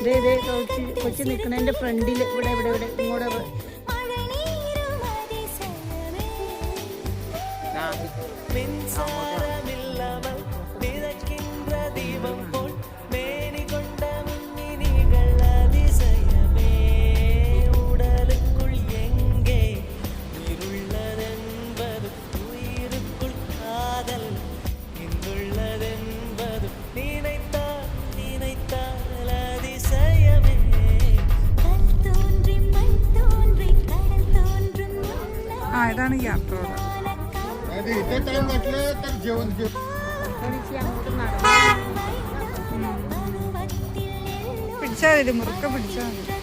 കൊച്ചു നിൽക്കണതിൻ്റെ ഫ്രണ്ടിൽ ഇവിടെ ഇവിടെ ഇവിടെ ഇങ്ങോട്ട് ഇതാണ് യാത്ര. പിടിച്ചാൽ മതി, മുറുക്ക പിടിച്ചാൽ മതി.